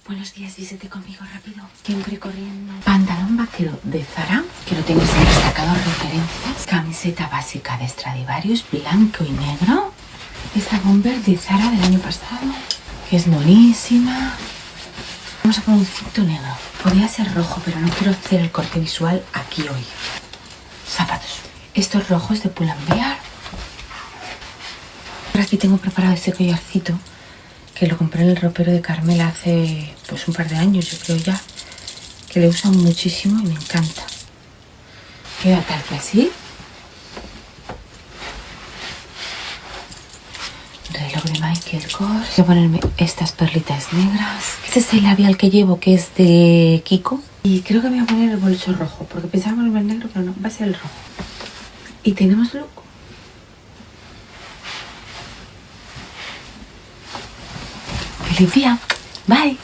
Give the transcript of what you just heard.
Buenos días, vístete conmigo rápido. Siempre corriendo. Pantalón vaquero de Zara, que lo tienes en destacados referencias. Camiseta básica de Stradivarius, blanco y negro. Esta bomber de Zara del año pasado, que es monísima. Vamos a poner un cinto negro. Podría ser rojo, pero no quiero hacer el corte visual aquí hoy. Zapatos. Estos rojos de Pull&Bear. Aquí tengo preparado este collarcito, que lo compré en el ropero de Carmela hace pues un par de años, yo creo ya, que le usan muchísimo y me encanta. Queda tal que así. Reloj de Michael Kors. Voy a ponerme estas perlitas negras. Este es el labial que llevo, que es de Kiko. Y creo que me voy a poner el bolso rojo, porque pensaba ponerme el negro, pero no, va a ser el rojo. Y tenemos look. ¡Feliz día! Bye.